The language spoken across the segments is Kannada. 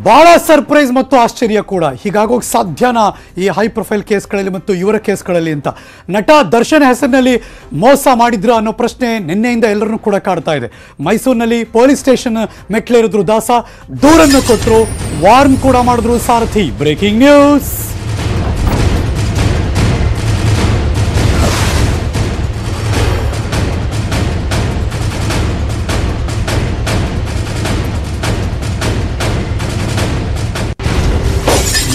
ಬಹಳ ಸರ್ಪ್ರೈಸ್ ಮತ್ತು ಆಶ್ಚರ್ಯ ಕೂಡ ಹೀಗಾಗೋಕೆ ಸಾಧ್ಯನಾ ಈ ಹೈ ಪ್ರೊಫೈಲ್ ಕೇಸ್ಗಳಲ್ಲಿ ಮತ್ತು ಇವರ ಕೇಸ್ಗಳಲ್ಲಿ ಅಂತ ನಟ ದರ್ಶನ್ ಹೆಸರಿನಲ್ಲಿ ಮೋಸ ಮಾಡಿದ್ರು ಅನ್ನೋ ಪ್ರಶ್ನೆ ನಿನ್ನೆಯಿಂದ ಎಲ್ಲರನ್ನೂ ಕೂಡ ಕಾಡ್ತಾ ಇದೆ. ಮೈಸೂರಿನಲ್ಲಿ ಪೊಲೀಸ್ ಸ್ಟೇಷನ್ ಮೆಟ್ಲೇರಿದ್ರು ದಾಸ, ದೂರನ್ನು ಕೊಟ್ಟರು, ವಾರ್ನ್ ಕೂಡ ಮಾಡಿದ್ರು ಸಾರಥಿ. Breaking news.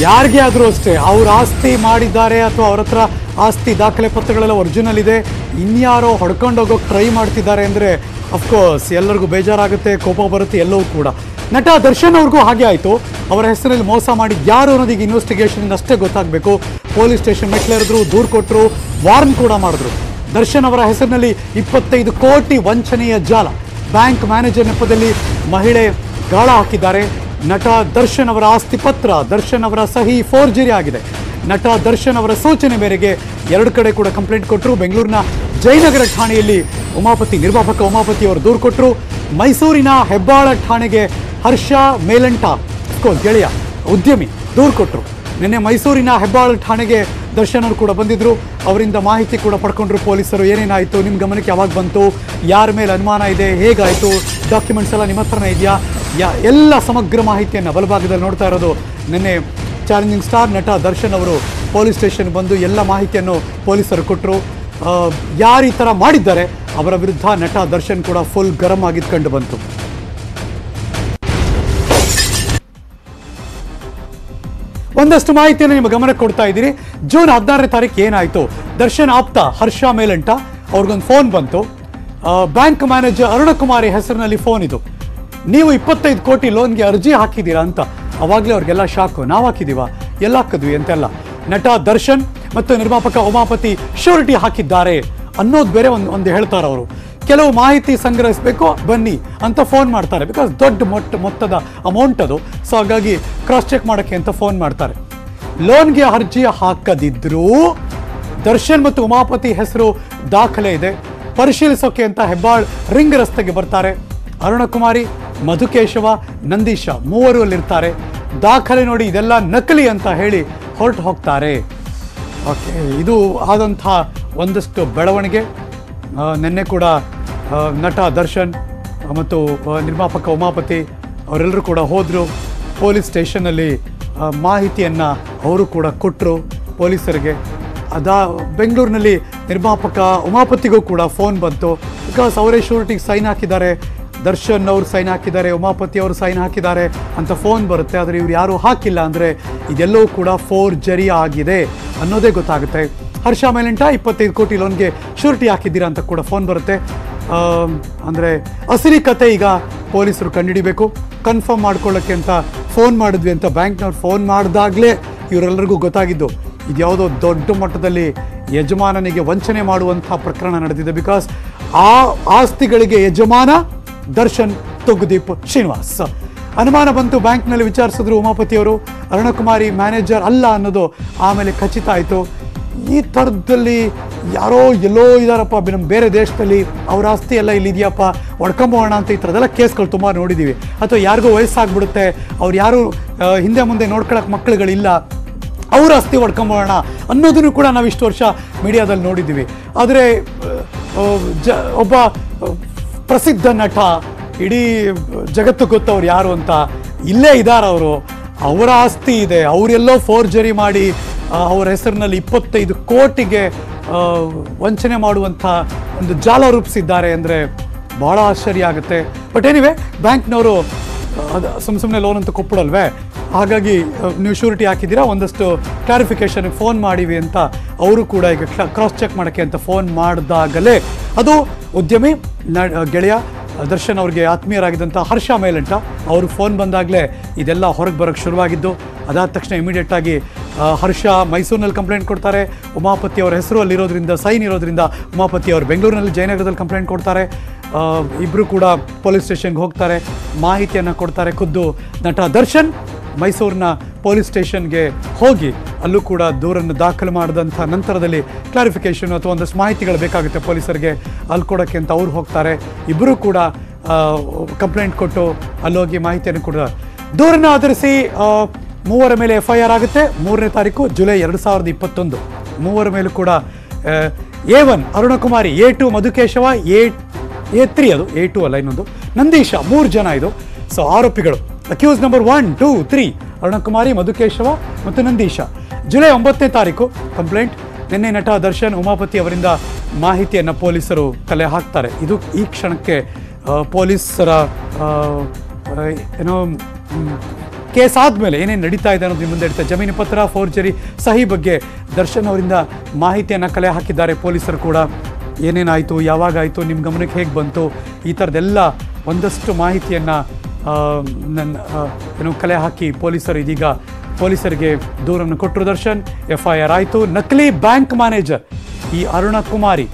ಯಾರಿಗೆ ಆದರೂ ಅಷ್ಟೇ ಅವ್ರ ಆಸ್ತಿ ಮಾಡಿದ್ದಾರೆ ಅಥವಾ ಅವ್ರ ಹತ್ರ ಆಸ್ತಿ ದಾಖಲೆ ಪತ್ರಗಳೆಲ್ಲ ಒರಿಜಿನಲ್ ಇದೆ, ಇನ್ಯಾರೋ ಹೊಡ್ಕೊಂಡೋಗೋಕೆ ಟ್ರೈ ಮಾಡ್ತಿದ್ದಾರೆ ಅಂದರೆ ಅಫ್ಕೋರ್ಸ್ ಎಲ್ಲರಿಗೂ ಬೇಜಾರಾಗುತ್ತೆ, ಕೋಪ ಬರುತ್ತೆ ಎಲ್ಲವೂ ಕೂಡ. ನಟ ದರ್ಶನ್ ಅವ್ರಿಗೂ ಹಾಗೆ ಆಯಿತು. ಅವರ ಹೆಸರಲ್ಲಿ ಮೋಸ ಮಾಡಿ ಯಾರು ಅನ್ನೋದೀಗ ಇನ್ವೆಸ್ಟಿಗೇಷನ್ ಅಷ್ಟೇ ಗೊತ್ತಾಗಬೇಕು. ಪೊಲೀಸ್ ಸ್ಟೇಷನ್ ಮೆಟ್ಲೇರಿದ್ರು, ದೂರು ಕೊಟ್ಟರು, ವಾರ್ನ್ ಕೂಡ ಮಾಡಿದ್ರು. ದರ್ಶನ್ ಅವರ ಹೆಸರಿನಲ್ಲಿ 25 ಕೋಟಿ ವಂಚನೆಯ ಜಾಲ. ಬ್ಯಾಂಕ್ ಮ್ಯಾನೇಜರ್ ನೆಪದಲ್ಲಿ ಮಹಿಳೆ ಗಾಳ ಹಾಕಿದ್ದಾರೆ. ನಟ ದರ್ಶನ್ ಅವರ ಆಸ್ತಿ ಪತ್ರ, ದರ್ಶನ್ ಅವರ ಸಹಿ ಫೋರ್ಜರಿ ಆಗಿದೆ. ನಟ ದರ್ಶನ್ ಅವರ ಸೂಚನೆ ಮೇರೆಗೆ 2 ಕಡೆ ಕೂಡ ಕಂಪ್ಲೇಂಟ್ ಕೊಟ್ಟರು. ಬೆಂಗಳೂರಿನ ಜಯನಗರ ಠಾಣೆಯಲ್ಲಿ ನಿರ್ಮಾಪಕ ಉಮಾಪತಿ ಅವರು ದೂರು ಕೊಟ್ಟರು. ಮೈಸೂರಿನ ಹೆಬ್ಬಾಳ ಠಾಣೆಗೆ ಹರ್ಷ ಮೇಲಂಟ ಗೆಳೆಯ ಉದ್ಯಮಿ ದೂರು ಕೊಟ್ಟರು. ನಿನ್ನೆ ಮೈಸೂರಿನ ಹೆಬ್ಬಾಳ ಠಾಣೆಗೆ ದರ್ಶನ್ ಅವರು ಕೂಡ ಬಂದಿದ್ದರು. ಅವರಿಂದ ಮಾಹಿತಿ ಕೂಡ ಪಡ್ಕೊಂಡ್ರು ಪೊಲೀಸರು. ಏನೇನಾಯಿತು, ನಿಮ್ಮ ಗಮನಕ್ಕೆ ಯಾವಾಗ ಬಂತು, ಯಾರ ಮೇಲೆ ಅನುಮಾನ ಇದೆ, ಹೇಗಾಯಿತು, ಡಾಕ್ಯುಮೆಂಟ್ಸ್ ಎಲ್ಲ ನಿಮ್ಮ ಹತ್ರನೇ ಇದೆಯಾ, ಎಲ್ಲ ಸಮಗ್ರ ಮಾಹಿತಿಯನ್ನು ಬಲಭಾಗದಲ್ಲಿ ನೋಡ್ತಾ ಇರೋದು. ನಿನ್ನೆ ಚಾಲೆಂಜಿಂಗ್ ಸ್ಟಾರ್ ನಟ ದರ್ಶನ್ ಅವರು ಪೊಲೀಸ್ ಸ್ಟೇಷನ್ ಬಂದು ಎಲ್ಲ ಮಾಹಿತಿಯನ್ನು ಪೊಲೀಸರು ಕೊಟ್ಟರು. ಯಾರು ಈ ಥರ ಮಾಡಿದ್ದಾರೆ ಅವರ ವಿರುದ್ಧ ನಟ ದರ್ಶನ್ ಕೂಡ ಫುಲ್ ಗರಂ ಆಗಿದ್ದು ಕಂಡು ಬಂತು. ಒಂದಷ್ಟು ಮಾಹಿತಿಯನ್ನು ನಿಮ್ಮ ಗಮನಕ್ಕೆ ಕೊಡ್ತಾ ಇದ್ದೀರಿ. ಜೂನ್ 16ನೇ ತಾರೀಕು ಏನಾಯಿತು, ದರ್ಶನ್ ಆಪ್ತ ಹರ್ಷ ಮೇಲಂಟ ಅವ್ರಿಗೊಂದು ಫೋನ್ ಬಂತು. ಬ್ಯಾಂಕ್ ಮ್ಯಾನೇಜರ್ ಅರುಣಕುಮಾರಿ ಹೆಸರಿನಲ್ಲಿ ಫೋನ್ ಇದು. ನೀವು 25 ಕೋಟಿ ಲೋನ್ಗೆ ಅರ್ಜಿ ಹಾಕಿದ್ದೀರಾ ಅಂತ. ಅವಾಗಲೇ ಅವ್ರಿಗೆಲ್ಲ ಶಾಕು. ನಾವು ಹಾಕಿದ್ದೀವಾ, ಎಲ್ಲ ಹಾಕಿದ್ವಿ ಅಂತೆಲ್ಲ. ನಟ ದರ್ಶನ್ ಮತ್ತು ನಿರ್ಮಾಪಕ ಉಮಾಪತಿ ಶ್ಯೂರಿಟಿ ಹಾಕಿದ್ದಾರೆ ಅನ್ನೋದು ಬೇರೆ ಒಂದು ಹೇಳ್ತಾರೆ ಅವರು. ಕೆಲವು ಮಾಹಿತಿ ಸಂಗ್ರಹಿಸಬೇಕು ಬನ್ನಿ ಅಂತ ಫೋನ್ ಮಾಡ್ತಾರೆ. ಬಿಕಾಸ್ ದೊಡ್ಡ ಮೊತ್ತದ ಅಮೌಂಟ್ ಅದು. ಸೊ ಹಾಗಾಗಿ ಕ್ರಾಸ್ ಚೆಕ್ ಮಾಡೋಕ್ಕೆ ಅಂತ ಫೋನ್ ಮಾಡ್ತಾರೆ. ಲೋನ್ಗೆ ಅರ್ಜಿ ಹಾಕದಿದ್ರೂ ದರ್ಶನ್ ಮತ್ತು ಉಮಾಪತಿ ಹೆಸರು ದಾಖಲೆ ಇದೆ. ಪರಿಶೀಲಿಸೋಕೆ ಅಂತ ಹೆಬ್ಬಾಳ್ ರಿಂಗ್ ರಸ್ತೆಗೆ ಬರ್ತಾರೆ. ಅರುಣಕುಮಾರಿ, ಮಧುಕೇಶವ, ನಂದೀಶ ಮೂವರು ಅಲ್ಲಿರ್ತಾರೆ. ದಾಖಲೆ ನೋಡಿ ಇದೆಲ್ಲ ನಕಲಿ ಅಂತ ಹೇಳಿ ಹೊರಟು ಹೋಗ್ತಾರೆ. ಓಕೆ, ಇದು ಆದಂಥ ಒಂದಷ್ಟು ಬೆಳವಣಿಗೆ. ನಿನ್ನೆ ಕೂಡ ನಟ ದರ್ಶನ್ ಮತ್ತು ನಿರ್ಮಾಪಕ ಉಮಾಪತಿ ಅವರೆಲ್ಲರೂ ಕೂಡ ಹೋದರು ಪೊಲೀಸ್ ಸ್ಟೇಷನ್ನಲ್ಲಿ. ಮಾಹಿತಿಯನ್ನು ಅವರು ಕೂಡ ಕೊಟ್ಟರು ಪೊಲೀಸರಿಗೆ. ಬೆಂಗಳೂರಿನಲ್ಲಿ ನಿರ್ಮಾಪಕ ಉಮಾಪತಿಗೂ ಕೂಡ ಫೋನ್ ಬಂತು. ಬಿಕಾಸ್ ಅವರೇ ಶ್ಯೂರಿಟಿಗೆ ಸೈನ್ ಹಾಕಿದ್ದಾರೆ, ದರ್ಶನ್ ಅವರು ಸೈನ್ ಹಾಕಿದ್ದಾರೆ, ಉಮಾಪತಿ ಅವರು ಸೈನ್ ಹಾಕಿದ್ದಾರೆ ಅಂತ ಫೋನ್ ಬರುತ್ತೆ. ಆದರೆ ಇವ್ರು ಯಾರೂ ಹಾಕಿಲ್ಲ ಅಂದರೆ ಇದೆಲ್ಲವೂ ಕೂಡ ಫೋರ್ಜರಿ ಆಗಿದೆ ಅನ್ನೋದೇ ಗೊತ್ತಾಗುತ್ತೆ. ಹರ್ಷ ಮೇಲಂಟ 25 ಕೋಟಿ ಲೋನ್ಗೆ ಶ್ಯೂರಿಟಿ ಹಾಕಿದ್ದೀರಾ ಅಂತ ಕೂಡ ಫೋನ್ ಬರುತ್ತೆ. ಅಂದರೆ ಅಸಲಿ ಕತೆ ಈಗ ಪೊಲೀಸರು ಕಂಡುಹಿಡಿಬೇಕು. ಕನ್ಫರ್ಮ್ ಮಾಡ್ಕೊಳ್ಳೋಕ್ಕೆ ಅಂತ ಫೋನ್ ಮಾಡಿದ್ವಿ ಅಂತ ಬ್ಯಾಂಕ್ನವ್ರು ಫೋನ್ ಮಾಡಿದಾಗಲೇ ಇವರೆಲ್ಲರಿಗೂ ಗೊತ್ತಾಗಿದ್ದು ಇದ್ಯಾವುದೋ ದೊಡ್ಡ ಮಟ್ಟದಲ್ಲಿ ಯಜಮಾನನಿಗೆ ವಂಚನೆ ಮಾಡುವಂಥ ಪ್ರಕರಣ ನಡೆದಿದೆ. ಬಿಕಾಸ್ ಆ ಆಸ್ತಿಗಳಿಗೆ ಯಜಮಾನ ದರ್ಶನ್ ತುಗ್ದೀಪ್ ಶ್ರೀನಿವಾಸ್. ಅನುಮಾನ ಬಂತು, ಬ್ಯಾಂಕ್ನಲ್ಲಿ ವಿಚಾರಿಸಿದ್ರು ಉಮಾಪತಿಯವರು. ಅರುಣಕುಮಾರಿ ಮ್ಯಾನೇಜರ್ ಅಲ್ಲ ಅನ್ನೋದು ಆಮೇಲೆ ಖಚಿತ ಆಯಿತು. ಈ ಥರದಲ್ಲಿ ಯಾರೋ ಎಲ್ಲೋ ಇದ್ದಾರಪ್ಪ ನಮ್ಮ ಬೇರೆ ದೇಶದಲ್ಲಿ, ಅವ್ರ ಆಸ್ತಿ ಎಲ್ಲ ಇಲ್ಲಿದೆಯಪ್ಪ, ಹೊಡ್ಕೊಂಬೋಣ ಅಂತ ಈ ಥರದ್ದೆಲ್ಲ ಕೇಸ್ಗಳು ತುಂಬ ನೋಡಿದ್ದೀವಿ. ಅಥವಾ ಯಾರಿಗೂ ವಯಸ್ಸಾಗ್ಬಿಡುತ್ತೆ, ಅವ್ರು ಯಾರು ಹಿಂದೆ ಮುಂದೆ ನೋಡ್ಕೊಳ್ಳೋಕೆ ಮಕ್ಕಳುಗಳಿಲ್ಲ, ಅವ್ರ ಆಸ್ತಿ ಹೊಡ್ಕೊಂಬೋಣ ಅನ್ನೋದನ್ನು ಕೂಡ ನಾವು ಇಷ್ಟು ವರ್ಷ ಮೀಡಿಯಾದಲ್ಲಿ ನೋಡಿದ್ದೀವಿ. ಆದರೆ ಒಬ್ಬ ಪ್ರಸಿದ್ಧ ನಟ, ಇಡೀ ಜಗತ್ತು ಗೊತ್ತವ್ರು ಯಾರು ಅಂತ, ಇಲ್ಲೇ ಇದ್ದಾರೆ ಅವರು, ಅವರ ಆಸ್ತಿ ಇದೆ, ಅವರೆಲ್ಲೋ ಫೋರ್ಜರಿ ಮಾಡಿ ಅವರ ಹೆಸರಿನಲ್ಲಿ 25 ಕೋಟಿಗೆ ವಂಚನೆ ಮಾಡುವಂಥ ಒಂದು ಜಾಲ ರೂಪಿಸಿದ್ದಾರೆ ಅಂದರೆ ಭಾಳ ಆಶ್ಚರ್ಯ ಆಗುತ್ತೆ. ಬಟ್ ಎನಿವೆ, ಬ್ಯಾಂಕ್ನವರು ಸುಮ್ಮನೆ ಲೋನ್ ಅಂತ ಕೊಟ್ಬಿಡಲ್ವೇ, ಹಾಗಾಗಿ ನೀವು ಶ್ಯೂರಿಟಿ ಹಾಕಿದ್ದೀರಾ, ಒಂದಷ್ಟು ಕ್ಲಾರಿಫಿಕೇಷನ್ಗೆ ಫೋನ್ ಮಾಡಿವಿ ಅಂತ ಅವರು ಕೂಡ ಈಗ ಕ್ರಾಸ್ ಚೆಕ್ ಮಾಡೋಕ್ಕೆ ಅಂತ ಫೋನ್ ಮಾಡಿದಾಗಲೇ ಅದು ಉದ್ಯಮಿ ಗೆಳೆಯ ದರ್ಶನ್ ಅವ್ರಿಗೆ ಆತ್ಮೀಯರಾಗಿದ್ದಂಥ ಹರ್ಷ ಮೇಲಂಟ ಅವರು ಫೋನ್ ಬಂದಾಗಲೇ ಇದೆಲ್ಲ ಹೊರಗೆ ಬರೋಕ್ಕೆ ಶುರುವಾಗಿದ್ದು. ಅದಾದ ತಕ್ಷಣ ಇಮಿಡಿಯೇಟಾಗಿ ಹರ್ಷ ಮೈಸೂರಿನಲ್ಲಿ ಕಂಪ್ಲೇಂಟ್ ಕೊಡ್ತಾರೆ. ಉಮಾಪತಿ ಅವರ ಹೆಸರು ಅಲ್ಲಿರೋದ್ರಿಂದ, ಸೈನ್ ಇರೋದ್ರಿಂದ ಉಮಾಪತಿ ಅವರು ಬೆಂಗಳೂರಿನಲ್ಲಿ ಜಯನಗರದಲ್ಲಿ ಕಂಪ್ಲೇಂಟ್ ಕೊಡ್ತಾರೆ. ಇಬ್ಬರು ಕೂಡ ಪೊಲೀಸ್ ಸ್ಟೇಷನ್ಗೆ ಹೋಗ್ತಾರೆ, ಮಾಹಿತಿಯನ್ನು ಕೊಡ್ತಾರೆ. ಖುದ್ದು ನಟ ದರ್ಶನ್ ಮೈಸೂರಿನ ಪೊಲೀಸ್ ಸ್ಟೇಷನ್ಗೆ ಹೋಗಿ ಅಲ್ಲೂ ಕೂಡ ದೂರನ್ನು ದಾಖಲು ಮಾಡಿದಂಥ ನಂತರದಲ್ಲಿ ಕ್ಲಾರಿಫಿಕೇಷನ್ ಅಥವಾ ಒಂದಷ್ಟು ಮಾಹಿತಿಗಳು ಬೇಕಾಗುತ್ತೆ ಪೊಲೀಸರಿಗೆ, ಅಲ್ಲಿ ಕೊಡೋಕ್ಕೆ ಅಂತ ಅವ್ರು ಹೋಗ್ತಾರೆ. ಇಬ್ಬರೂ ಕೂಡ ಕಂಪ್ಲೇಂಟ್ ಕೊಟ್ಟು ಅಲ್ಲೋಗಿ ಮಾಹಿತಿಯನ್ನು ಕೂಡ ದೂರನ್ನು ಆಧರಿಸಿ ಮೂವರ ಮೇಲೆ FIR ಆಗುತ್ತೆ. 3ನೇ ತಾರೀಕು ಜುಲೈ 2021. ಮೂವರ ಮೇಲೂ ಕೂಡ A1 Arunakumari, A2 Madhukeshava, A3 ಅದು A2 ಅಲ್ಲ ಇನ್ನೊಂದು ನಂದೀಶ, 3 ಜನ ಇದು. ಸೊ ಆರೋಪಿಗಳು ಅಕ್ಯೂಸ್ ನಂಬರ್ 1, 2, 3 ಅರುಣಕುಮಾರಿ, ಮಧುಕೇಶವ ಮತ್ತು ನಂದೀಶ. ಜುಲೈ 9ನೇ ತಾರೀಕು ಕಂಪ್ಲೇಂಟ್. ನಿನ್ನೆ ನಟ ದರ್ಶನ್ ಉಮಾಪತಿ ಅವರಿಂದ ಮಾಹಿತಿಯನ್ನು ಪೊಲೀಸರು ಕಲೆ ಹಾಕ್ತಾರೆ. ಇದು ಈ ಕ್ಷಣಕ್ಕೆ ಪೊಲೀಸರ ಏನೋ ಕೇಸ್ ಆದಮೇಲೆ ಏನೇನು ನಡೀತಾ ಇದೆ ಅನ್ನೋದು ನಿಮ್ಮ ಮುಂದೆ ಇಡ್ತಾರೆ. ಜಮೀನು ಪತ್ರ, ಫೋರ್ಜರಿ, ಸಹಿ ಬಗ್ಗೆ ದರ್ಶನ್ ಅವರಿಂದ ಮಾಹಿತಿಯನ್ನು ಕಲೆ ಹಾಕಿದ್ದಾರೆ ಪೊಲೀಸರು ಕೂಡ. ಏನೇನಾಯಿತು, ಯಾವಾಗಾಯಿತು, ನಿಮ್ಮ ಗಮನಕ್ಕೆ ಹೇಗೆ ಬಂತು, ಈ ಥರದ್ದೆಲ್ಲ ಒಂದಷ್ಟು ಮಾಹಿತಿಯನ್ನು ಏನು ಕಲೆ ಹಾಕಿ ಪೊಲೀಸರು ಇದೀಗ ಪೊಲೀಸರಿಗೆ ದೂರನ್ನು ಕೊಟ್ಟರು. ದರ್ಶನ್ FIR ಆಯಿತು. ನಕಲಿ ಬ್ಯಾಂಕ್ ಮ್ಯಾನೇಜರ್ ಈ ಅರುಣಕುಮಾರಿ.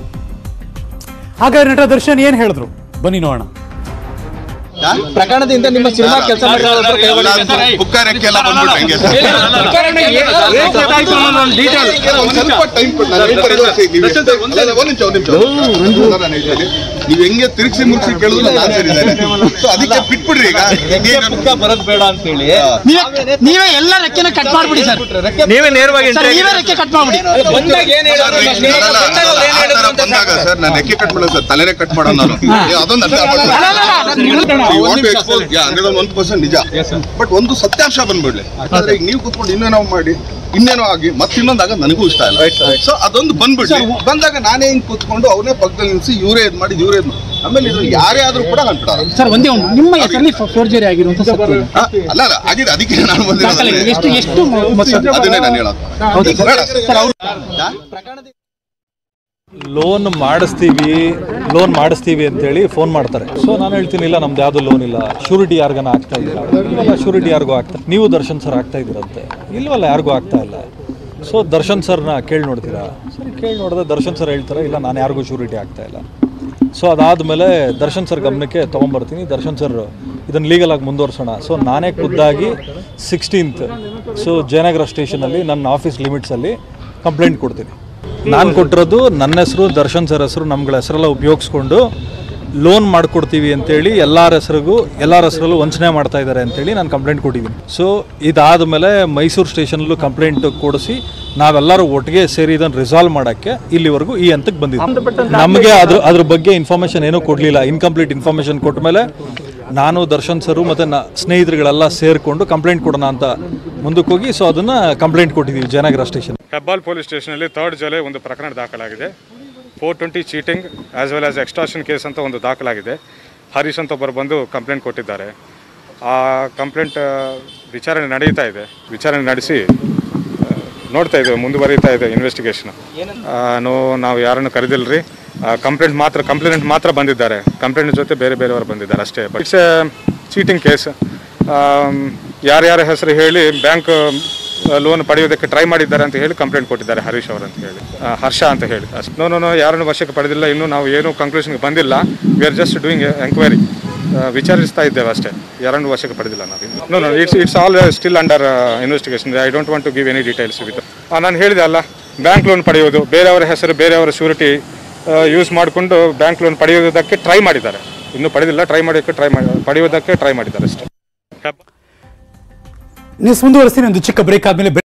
ಹಾಗಾದ್ರೆ ನಟ ದರ್ಶನ್ ಏನು ಹೇಳಿದ್ರು ಬನ್ನಿ ನೋಡೋಣ. ಪ್ರಕರಣದಿಂದ ನಿಮ್ಮ ಸಿನಿಮಾ ಕೆಲಸ ನೀವ್ ಹೆಂಗೆ ತಿರುಗಿಸಿ ಮುಗಿಸಿ ಕೇಳಿದ್ರು ನಾನು ಸರಿದ್ದಾರೆ. ಅದಕ್ಕೆ ಬಿಟ್ಬಿಡ್ರಿ. ಈಗ ಬರೋದ್ ಬೇಡ ಅಂತ ಹೇಳಿ ನೀವೇ ಎಲ್ಲ ರೆಕ್ಕೆನ ಕಟ್ ಮಾಡ್ಬಿಡಿ ಸರ್. ನೀವೇ ನೇರವಾಗಿ ನೀವೇ ರೆಕ್ಕೆ ಕಟ್ ಮಾಡ್ಬಿಡಿ. ಬಂದಾಗ ಸರ್ ನಾನು ರೆಕ್ಕೆ ಕಟ್ ಮಾಡೋದು ಸರ್, ತಲೆನೇ ಕಟ್ ಮಾಡೋಣ ನಾನು. ಅದೊಂದು 1% ನಿಜ, ಬಟ್ ಒಂದು ಸತ್ಯಾಂಶ ಬಂದ್ಬಿಡ್ಲಿ. ಯಾಕಂದ್ರೆ ಈಗ ನೀವು ಕೂತ್ಕೊಂಡು ಇನ್ನೇನೋ ಮಾಡಿ ಇನ್ನೇನೋ ಆಗಿ ಮತ್ತೆ ಇನ್ನೊಂದಾಗ ನನಗೂ ಇಷ್ಟ ಇಲ್ಲ. ಸೊ ಅದೊಂದು ಬಂದ್ಬಿಡ್ಲಿ. ಬಂದಾಗ ನಾನೇ ಹಿಂಗ್ ಕೂತ್ಕೊಂಡು ಅವನೇ ಪಕ್ಕದಲ್ಲಿ ನಿಲ್ಸಿ ಇವರೇ ಇದ್ ಮಾಡಿ ಇವರೇ ಆಮೇಲೆ ಇದು ಯಾರೇ ಆದ್ರೂ ಕೂಡ ಅನ್ಬಿಡ ಸರ್. ಒಂದೇ ನಿಮ್ಮ ಹೆಸರಲ್ಲಿ ಫೋರ್ಜರಿ ಆಗಿರುವಂತ ಅಲ್ಲ ಆಗಿದೆ. ಅದಕ್ಕೆ ನಾನು ಬಂದಿರೋದು ಎಷ್ಟು ಅದನ್ನೇ ನಾನು ಹೇಳೋದು. ಲೋನ್ ಮಾಡಿಸ್ತೀವಿ ಅಂತೇಳಿ ಫೋನ್ ಮಾಡ್ತಾರೆ. ಸೊ ನಾನು ಹೇಳ್ತೀನಿ ಇಲ್ಲ ನಮ್ದು ಯಾವುದು ಲೋನ್ ಇಲ್ಲ, ಶ್ಯೂರಿಟಿ ಯಾರಿಗಾನ ಆಗ್ತಾ ಇಲ್ಲ. ಇಲ್ವಲ್ಲ, ಶ್ಯೂರಿಟಿ ಯಾರಿಗೂ ಆಗ್ತಾ, ನೀವು ದರ್ಶನ್ ಸರ್ ಆಗ್ತಾ ಇದ್ದೀರಂತೆ. ಇಲ್ವಲ್ಲ, ಯಾರಿಗೂ ಆಗ್ತಾ ಇಲ್ಲ. ಸೊ ದರ್ಶನ್ ಸರ್ನ ಕೇಳಿ ನೋಡ್ತೀರಾ? ಸರಿ, ಕೇಳಿ ನೋಡಿದ್ರೆ ದರ್ಶನ್ ಸರ್ ಹೇಳ್ತಾರೆ ಇಲ್ಲ ನಾನು ಯಾರಿಗೂ ಶ್ಯೂರಿಟಿ ಆಗ್ತಾ ಇಲ್ಲ. ಸೊ ಅದಾದಮೇಲೆ ದರ್ಶನ್ ಸರ್ ಗಮನಕ್ಕೆ ತೊಗೊಂಬರ್ತೀನಿ. ದರ್ಶನ್ ಸರ್ ಇದನ್ನು ಲೀಗಲಾಗಿ ಮುಂದುವರ್ಸೋಣ. ಸೊ ನಾನೇ ಖುದ್ದಾಗಿ 16th ಸೊ ಜಯನಗರ ಸ್ಟೇಷನಲ್ಲಿ ನನ್ನ ಆಫೀಸ್ ಲಿಮಿಟ್ಸಲ್ಲಿ ಕಂಪ್ಲೇಂಟ್ ಕೊಡ್ತೀನಿ. ನಾನು ಕೊಟ್ಟಿರೋದು ನನ್ನ ಹೆಸರು, ದರ್ಶನ್ ಸರ್ ಹೆಸರು, ನಮ್ಗಳ ಹೆಸರೆಲ್ಲ ಉಪಯೋಗಿಸ್ಕೊಂಡು ಲೋನ್ ಮಾಡಿಕೊಡ್ತೀವಿ ಅಂತೇಳಿ ಎಲ್ಲರ ಹೆಸರಲ್ಲೂ ವಂಚನೆ ಮಾಡ್ತಾ ಇದ್ದಾರೆ ಅಂತೇಳಿ ನಾನು ಕಂಪ್ಲೇಂಟ್ ಕೊಟ್ಟಿದ್ದೀನಿ. ಸೊ ಇದಾದಮೇಲೆ ಮೈಸೂರು ಸ್ಟೇಷನಲ್ಲೂ ಕಂಪ್ಲೇಂಟ್ ಕೊಡಿಸಿ ನಾವೆಲ್ಲರೂ ಒಟ್ಟಿಗೆ ಸೇರಿ ಇದನ್ನು ರಿಸಾಲ್ವ್ ಮಾಡೋಕ್ಕೆ ಇಲ್ಲಿವರೆಗೂ ಈ ಹಂತಕ್ಕೆ ಬಂದಿದ್ದೆ. ನಮಗೆ ಅದ್ರ ಬಗ್ಗೆ ಇನ್ಫಾರ್ಮೇಷನ್ ಏನೂ ಕೊಡಲಿಲ್ಲ. ಇನ್ಕಂಪ್ಲೀಟ್ ಇನ್ಫಾರ್ಮೇಷನ್ ಕೊಟ್ಟ ಮೇಲೆ ನಾನು, ದರ್ಶನ್ ಸರು ಮತ್ತು ಸ್ನೇಹಿತರುಗಳೆಲ್ಲ ಸೇರಿಕೊಂಡು ಕಂಪ್ಲೇಂಟ್ ಕೊಡೋಣ ಅಂತ ಮುಂದಕ್ಕೆ ಹೋಗಿ ಸೊ ಅದನ್ನು ಕಂಪ್ಲೇಂಟ್ ಕೊಟ್ಟಿದ್ದೀವಿ ಜಯನಗರ ಸ್ಟೇಷನ್. ಹೆಬ್ಬಾಲ್ ಪೊಲೀಸ್ ಸ್ಟೇಷನಲ್ಲಿ 3rd ಜುಲೈ ಒಂದು ಪ್ರಕರಣ ದಾಖಲಾಗಿದೆ. 420 cheating as well as extortion case ಅಂತ ಒಂದು ದಾಖಲಾಗಿದೆ. ಹರೀಶ್ ಅಂತ ಒಬ್ಬರು ಬಂದು ಕಂಪ್ಲೇಂಟ್ ಕೊಟ್ಟಿದ್ದಾರೆ. ಆ ಕಂಪ್ಲೇಂಟ್ ವಿಚಾರಣೆ ನಡೀತಾ ಇದೆ. ವಿಚಾರಣೆ ನಡೆಸಿ ನೋಡ್ತಾ ಇದ್ದೇವೆ, ಮುಂದುವರಿತಾ ಇದೆ ಇನ್ವೆಸ್ಟಿಗೇಷನ್. ನಾವು ಯಾರನ್ನು ಕರೆದಿಲ್ಲರಿ. ಕಂಪ್ಲೇಂಟ್ ಮಾತ್ರ ಬಂದಿದ್ದಾರೆ. ಕಂಪ್ಲೇಂಟ್ ಜೊತೆ ಬೇರೆಯವರು ಬಂದಿದ್ದಾರೆ ಅಷ್ಟೇ. But it's A cheating case. ಯಾರ್ಯಾರ ಹೆಸರು ಹೇಳಿ ಬ್ಯಾಂಕ್ ಲೋನ್ ಪಡೆಯೋದಕ್ಕೆ ಟ್ರೈ ಮಾಡಿದ್ದಾರೆ ಅಂತ ಹೇಳಿ ಕಂಪ್ಲೇಂಟ್ ಕೊಟ್ಟಿದ್ದಾರೆ ಹರೀಶ್ ಅವರು ಅಂತ ಹೇಳಿ, ಹರ್ಷ ಅಂತ ಹೇಳಿ. ನೋ ಯಾರನ್ನು ವಶಕ್ಕೆ ಪಡೆದಿಲ್ಲ. ಇನ್ನೂ ನಾವು ಏನು ಕನ್ಕ್ಲೂಷನ್ಗೆ ಬಂದಿಲ್ಲ. We are just doing enquiry. ವಿಚಾರಿಸ್ತಾ ಇದ್ದೇವೆ ಅಷ್ಟೇ. ಯಾರನ್ನು ವಶಕ್ಕೆ ಪಡೆದಿಲ್ಲ ನಾವು. No it's all still under investigation. I don't want to give any details with. ನಾನು ಹೇಳಿದೆ ಅಲ್ಲ, ಬ್ಯಾಂಕ್ ಲೋನ್ ಪಡೆಯೋದು, ಬೇರೆಯವರ ಹೆಸರು, ಬೇರೆಯವರ ಶ್ಯೂರಿಟಿ ಯೂಸ್ ಮಾಡಿಕೊಂಡು ಬ್ಯಾಂಕ್ ಲೋನ್ ಪಡೆಯೋದಕ್ಕೆ ಟ್ರೈ ಮಾಡಿದ್ದಾರೆ. ಇನ್ನೂ ಪಡೆದಿಲ್ಲ, ಪಡೆಯೋದಕ್ಕೆ ಟ್ರೈ ಮಾಡಿದ್ದಾರೆ ಅಷ್ಟೇ. ನ್ಯೂಸ್ ಮುಂದುವರಿಸಿ. ಒಂದು ಚಿಕ್ಕ ಬ್ರೇಕ್ ಆದಮೇಲೆ